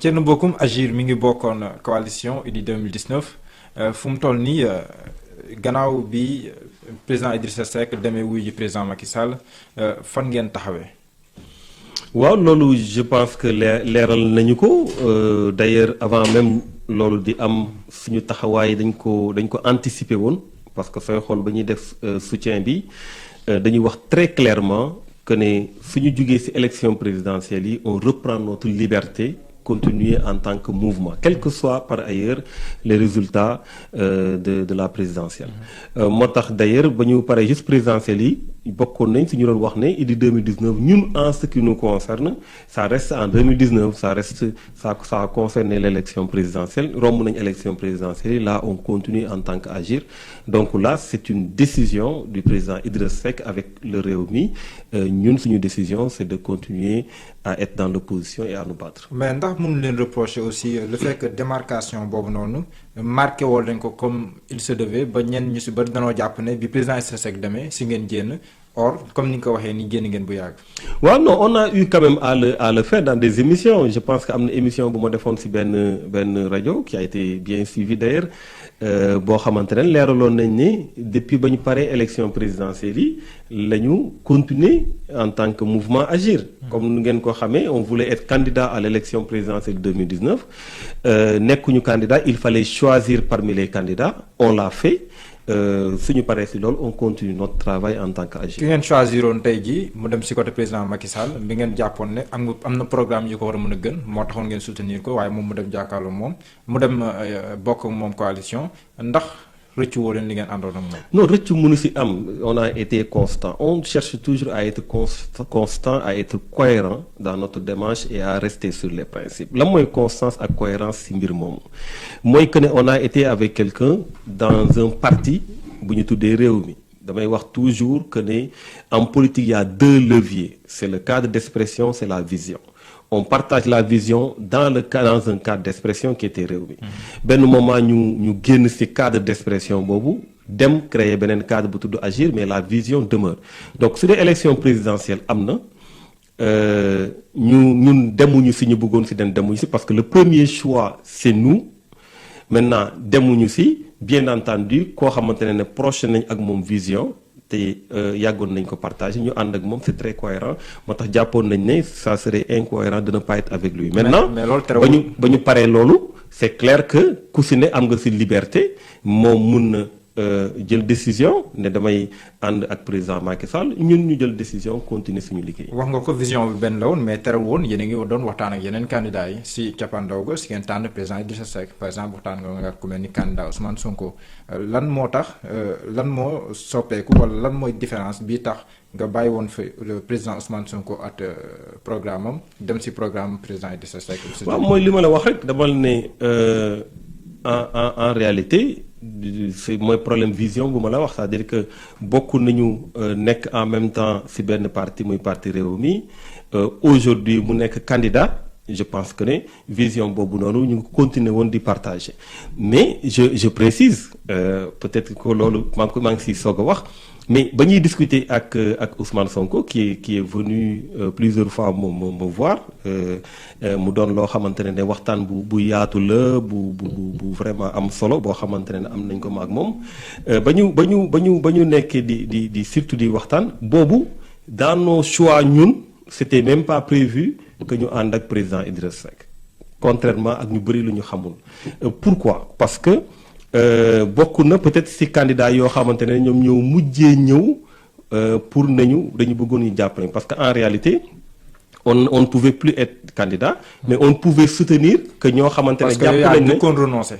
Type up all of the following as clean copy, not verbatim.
Thierno Bocoum Agir mi ngi bokkoon coalition Idy 2019 fu mu toll nii gannaaw bi président Idrissa Seck demee wuyu ji président Macky Sall fan ngeen taxawee. waaw loolu je pense que leeral nañu ko d'ailleurs avant même loolu di am suñu taxawaay dañ ko anticiper woon parce que sooy xool ba ñuy def soutien bi dañuy wax très clairement que ne suñu jugee ci élection présidentielle yi on reprend notre liberté continuer en tant que mouvement quel que soit par ailleurs les résultats de la présidentielle moo tax d'ailleurs ba ñu paree juste présidentielle yi bokkoon nañ si ñu doon wax ne Idy 2019 ñun en ce qui nous concerne ça reste en 2019 ça concerne l'élection présidentielle romb nañ élection présidentielle yi là on continue en tant qu'Agir donc là c'est une décision du président Idrissa Seck avec le Rewmi ñun suñu décision c'est de continuer à être dans l'opposition et à nous battre. mais ndax mënu leen reprocher aussi le fait que démarcation boobu noonu marqué woo leen ko comme il se devait ba ñenn ñu si bari danoo jàpp ne bi président Idrissa Seck demee si ngeen génn or comme ni nga ko waxee ni génn ngeen bu yàgg. waaw non on a eu quand même à le faire dans des émissions je pense que am na émission bu ma defoon si benn rajo qui a été bien suivi d'ailleurs boo xamante ne leeraloon nañ ne depuis ba ñu paree élection présidentielle yi la ñu continuer en tant que mouvement Agir. comme nu ngeen ko xamee on voulait être candidat à l'élection présidentielle 2019 nekkuñu candidat il fallait choisir parmi les candidats on l'a fait. suñu paree si loolu on continue notre travail en tant qu'Agir. ki ngeen choisiroon tey jii mu dem si côté président Macky Sall bi ngeen jàppoon ne am na programme yu ko war a mën a gën moo taxoon ngeen soutenir ko waaye moom mu dem jàkkaarloo moom mu dem bokk moom coalition ndax rëccu woo leen li ngeen àndoon ak moom. non rëccu mënu si am on a été constant on cherche toujours à être constant à être cohérent dans notre démarche et à rester sur les principes lan mooy constance ak cohérence si mbir moomu mooy que ne on a été avec quelqu'un dans un parti bu ñu tuddee Rewmi damay wax toujours que ne en politique il y a deux leviers c'est le cadre d'expression c'est la vision. On partage la vision dans un cadre d'expression qui était Rewmi benn moment ñu génn ci cadre d'expression boobu dem créer beneen cadre bu tudd Agir mais la vision demeure donc su dee élection présidentielle am na ñun demuñu ci ñu bëggoon ci demuñu ci parce que le premier choix c'est nous maintenant demuñu ci bien entendu koo xamante ne proche nañ ak moom vision te yàggoon nañ ko partager ñu ànd ak moom c'est très cohérent moo tax jàppoon nañ ne ça serait incohérent de ne pas être avec lui maintenant ba ñu paree loolu c'est clair que ku si ne am nga ci liberté moom mun na jël décision ne damay ànd ak président Macky Sall ñun ñu jël décision continuer suñu liggéey. wax nga ko vision bi benn la woon mais terewul woon yéen a ngi doon waxtaan ak yeneen candidats yi si cappaandaw ga si ngeen tànn président Idrissa Seck par exemple waxtaan nga ku mel ni candidat Ousmane Sonko lan moo tax lan moo soppeeku wala lan mooy différence bii tax nga bàyyi woon fi le président Ousmane Sonko at programme am dem si programme président Idrissa Seck. waaw mooy li ma la wax rek dama ne en réalité. c'est mooy problème vision bu ma la wax c'est-à-dire que bokk nañu nekk en même temps ci benn parti muy parti Rewmi aujourd'hui mu nekk candidat je pense que ne vision boobu noonu ñu ngi continuer woon di partager mais je précise peut-être que loolu maa ngi ciy soog a wax mais ba ñuy discuter ak Ousmane Sonko qui est venu plusieurs fois me voir mu doon loo xamante ne waxtaan bu yaatu la bu vraiment am solo boo xamante ne am nañ ko ma ak moom ba ñu nekkee di surtout di waxtaan boobu dans nos choix ñun c'était même pas prévu que ñu ànd ak président Idrissa Seck contrairement ak ñu bëri lu ñu xamul pourquoi parce que bokk na peut-être ci candidat yoo xamante ne ñoom ñoo mujjee ñëw pour dañu bëggoon ñu jàppale parce que en réalité on ne pouvait plus être candidat mais on pouvait soutenir que ñoo xamante ne jàpp nañ ne kon renoncer.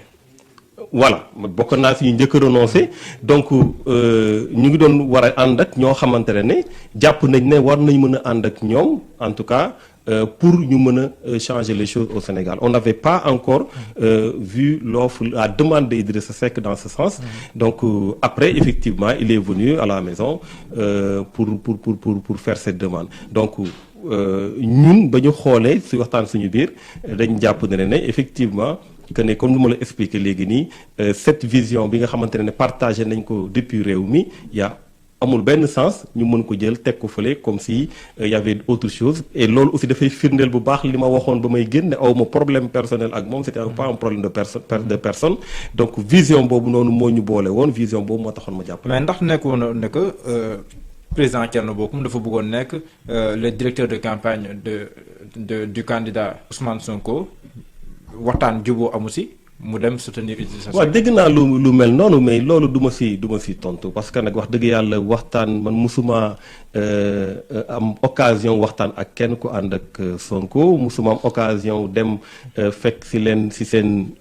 voilà bokk naa ci ñu njëkk a renoncer donc ñu ngi doon war a ànd ak ñoo xamante ne jàpp nañ ne war nañ mën a ànd ak ñoom en tout cas pour ñu mën a changer les choses au Sénégal on n'avait pas encore vu la demande d'Idrissa Seck dans ce sens donc après effectivement il est venu à la maison pour faire cette demande donc ñun ba ñu xoolee ci waxtaan suñu biir dañ jàpp ne effectivement que ne comme lu ma la expliquer léegi nii cette vision bi nga xamante ne partagé nañ ko depuis Rewmi y a amul benn sens ñu mën ko jël teg ko fële comme si y avait autre chose et loolu aussi dafay firndeel bu baax li ma waxoon ba may génn ne aw ma problème personnel ak moom c'était pas un problème de personne donc vision boobu noonu moo ñu boole woon vision boobu moo taxoon ma jàpp. mais ndax nekkoon ne que président Thierno Bocoum dafa bëggoon nekk le directeur de campagne du candidat Ousmane Sonko waxtaan juboo amu si mu dem soutenir Idrissa Seck. waaw dégg naa lu mel noonu mais loolu du ma si tontu parce que nag wax dëgg yàlla waxtaan man musuma am occasion waxtaan ak kenn ku ànd ak Sonko musuma am occasion dem fekk si leen si seen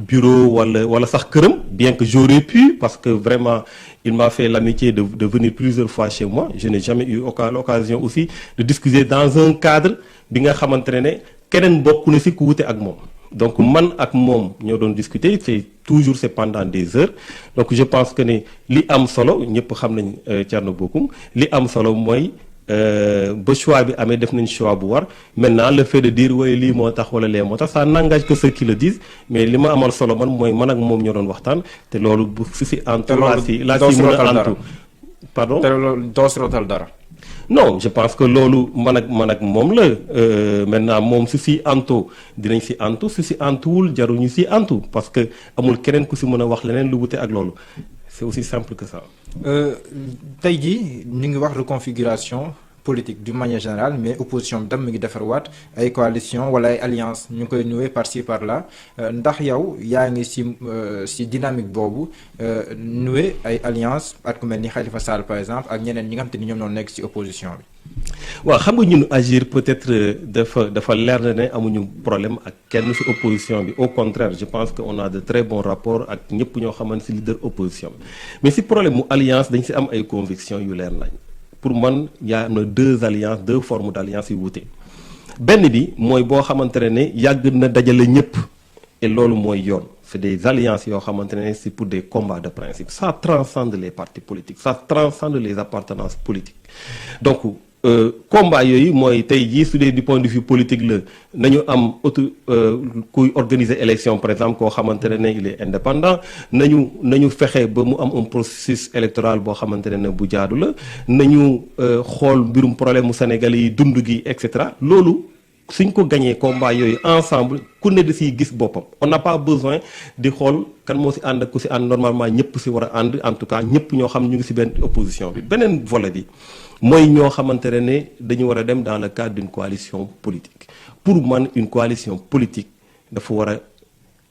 bureau wala sax këram bien que j'aurais pu parce que vraiment il m'a fait l'amitié de venir plusieurs fois chez moi je n'ai jamais eu l'occasion aussi de discuter dans un cadre bi nga xamante ne keneen bokk na si ku wute ak moom. donc man ak moom ñoo doon discuter c'est pendant des heures donc je pense que ne li am solo ñëpp xam nañ Thierno Bocoum li am solo mooy ba choix bi amee def nañ choix bu war maintenant le fait de dire waaye lii moo tax wala lee moo tax ça n'engage que ceux qui le disent mais li ma amal solo man mooy man ak moom ñoo doon waxtaan te loolu bu si antu laa si mën a antu pardon te loolu doo si rotal dara. non je pense que loolu man ak moom la maintenant moom su si antu dinañ si antu su si antuwul jaruñu si antu parce que amul keneen ku si mën a wax leneen lu wute ak loolu c'est aussi simple que ça. tey jii ñu ngi wax reconfiguration politique d'une manière générale mais opposition bi tam mi ngi defarwaat ay coalition wala ay alliance ñu ngi koy nouer par-ci par-là ndax yow yaa ngi si dynamique boobu nouer ay alliance ak ku mel ni Khalifa Sall par exemple ak ñeneen ñi nga xam te ni ñoom noonu nekk si opposition bi. waaw xam nga ñun agir peut-être dafa leer na ne amuñu problème ak kenn ci opposition bi au contraire je pense que on a de très bons rapports ak ñëpp ñoo xamante ci leader opposition bi mais ci problème mu alliance dañ ci am ay convictions yu leer nañ pour man yaa am na deux formes d'alliance yu wuute benn bi mooy boo xamante ne yàgg na dajale ñëpp et loolu mooy yoon c'est des alliances yoo xamante ne c'est pour des combats de principe ça transcende les partis politiques ça transcende les appartenances politiques donc combat yooyu mooy tey jii su dee du point de vue politique la nañu am kuy organiser élection par exemple koo xamante ne il est indépendant nañu fexe ba mu am un processus électoral boo xamante ne bu jaadu la nañu xool mbirum problème mu Sénégal yi dund gi et cetera loolu suñ ko gañee combat yooyu ensemble ku ne da siy gis boppam on n'a pas besoin di xool kan moo si ànd ak ku si ànd normalement ñëpp si war a ànd en tout cas ñëpp ñoo xam ñu ngi si benn opposition bi beneen volet bi mooy ñoo xamante ne dañu war a dem dans le cadre d'une coalition politique pour man une coalition politique dafa war a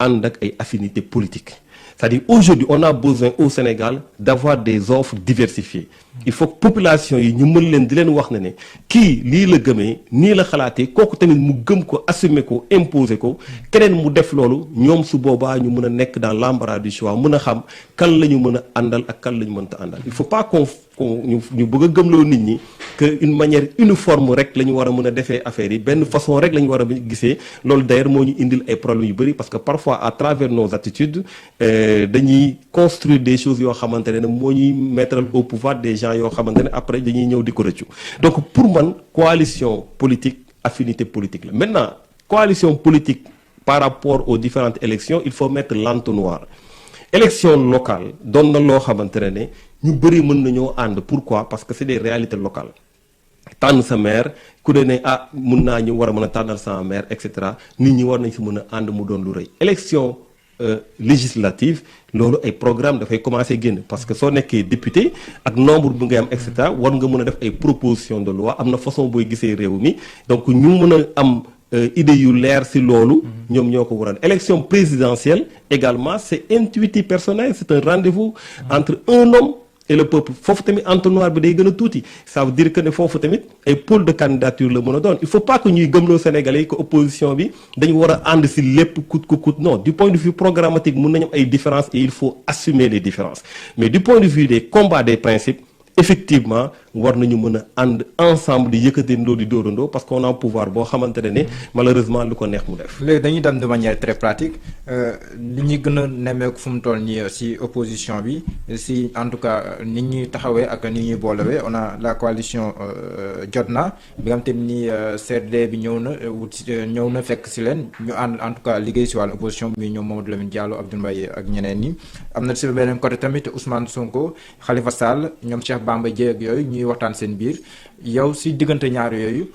ànd ak ay affinités politiques c'est-à-dire aujourd'hui on a besoin au Sénégal d'avoir des offres diversifiées il faut que population yi ñu mën leen di leen wax ne kii lii la gëmee nii la xalaatee kooku tamit mu gëm ko assumer ko imposer ko keneen mu def loolu ñoom su boobaa ñu mën a nekk dans l'embarras du choix mën a xam kan la ñu mën a àndal ak kan la ñu mënta àndal il faut pas ñu bëgg a gëmloo nit ñi que une manière uniforme rek la ñu war a mën a defee affaire yi benn façon rek la ñu war a gisee loolu d'ailleurs moo ñu indil ay problèmes yu bëri parce que parfois à travers nos attitudes dañuy construire des choses yoo xamante ne moo ñuy mettre au pouvoir des gens yoo xamante ne après dañuy ñëw di ko rëccu donc pour man coalition politique affinité politique la maintenant coalition politique par rapport aux différentes élections il faut mettre l'entonnoir élection locale doon na loo xamante ne ñu bëri mën nañoo ànd pourquoi parce que c'est des réalités locales tànn sa maire ku ne mun naa ñu war a mën a tànnal sa maire et cetera nit ñi war nañ si mën a ànd mu doon lu rëy élection législative loolu ay programme dafay commencer génn parce que soo nekkee député ak nombre bu ngay am et cetera war nga mën a def ay proposition de loi am na façon booy gisee réew mi donc ñu mën a am idée yu leer ci loolu ñoom ñoo ko waral élection présidentielle également c'est intuitif personnel c'est un rendez-vous entre un homme et le peuple foofu tamit entonnoir bi day gën a tuuti ça veut dire que ne foofu tamit ay pôle de candidature la mën a doon il faut pas que ñuy gëmloo Sénégalais yi que opposition bi dañu war a ànd ci lépp coûte que coûte non du point de vue programmatique mën nañu am ay différences et il faut assumer les différences mais du point de vue des combats des principes effectivement war nañu mën a ànd ensemble di yëkkatindoo di dóorandoo parce qu'on a un pouvoir boo xamante ne malheureusement lu ko neex mu def. léegi dañuy dem de manière très pratique li ñuy gën a nemmeeku fu mu toll nii ci opposition bi ci en tout cas ni ñuy taxawee ak ni ñuy boolewee on a la coalition Jotna bi nga xam te ni CRD bi ñëw na fekk ci leen ñu ànd en tout cas liggéey ci wàllu opposition bi ñoom Mamadou Lamine Diallo Abdoul Mbaye ak ñeneen ñi am na ci beneen côté tamit Ousmane Sonko Khalifa Sall ñoom Cheikh Cheikh Bamba Dièye ak yooyu ñuy waxtaan seen biir yow si diggante ñaar yooyu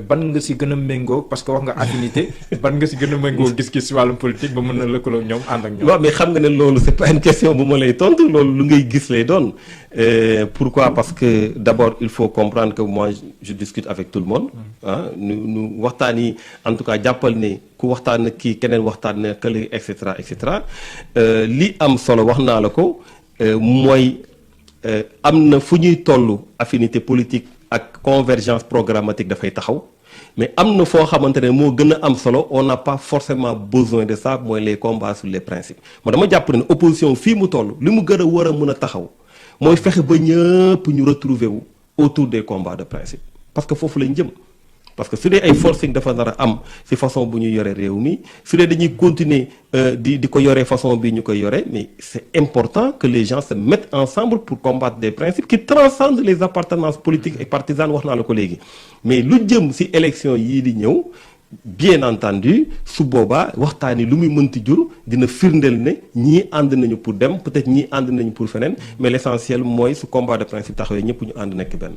ban nga si gën a méngoo parce que wax nga affinité ban nga si gën a méngoo gis-gis si wàllum politique ba mën na lëkkaloo ñoom ànd ak ñoom. waaw mais xam nga ne loolu c'est pas une question bu ma lay tontu loolu lu ngay gis lay doon pourquoi parce que d'abord il faut comprendre que moi je discute avec tout le monde ah nu waxtaan yi en tout cas jàppal ne ku waxtaan na kii keneen waxtaan na kële et cetera li am solo wax naa la ko mooy am na fu ñuy toll affinité politique ak convergence programmatique dafay taxaw mais am na foo xamante ne moo gën a am solo on n'a pas forcément besoin de ça mooy les combats sur les principes moo dama jàpp ne opposition fii mu toll li mu gën a war a mën a taxaw mooy fexe ba ñëpp ñu retrouver wu autour des combats de principe parce que foofu lañ jëm parce que su dee ay forcing dafa nar a am ci façon bu ñu yore réew mi su dee dañuy continuer di ko yore façon bi ñu koy yore mais c'est important que les gens se mettent ensemble pour combattre des principes qui transcendent les appartenances politiques et partisanes wax naa la ko léegi mais lu jëm ci élection yii di ñëw bien entendu su boobaa waxtaan yi lu muy mënti jur dina firndeel ne ñii ànd nañu pour dem peut-être ñii ànd nañu pour feneen mais l'essentiel mooy su combat de principe taxawee ñëpp ñu ànd nekk benn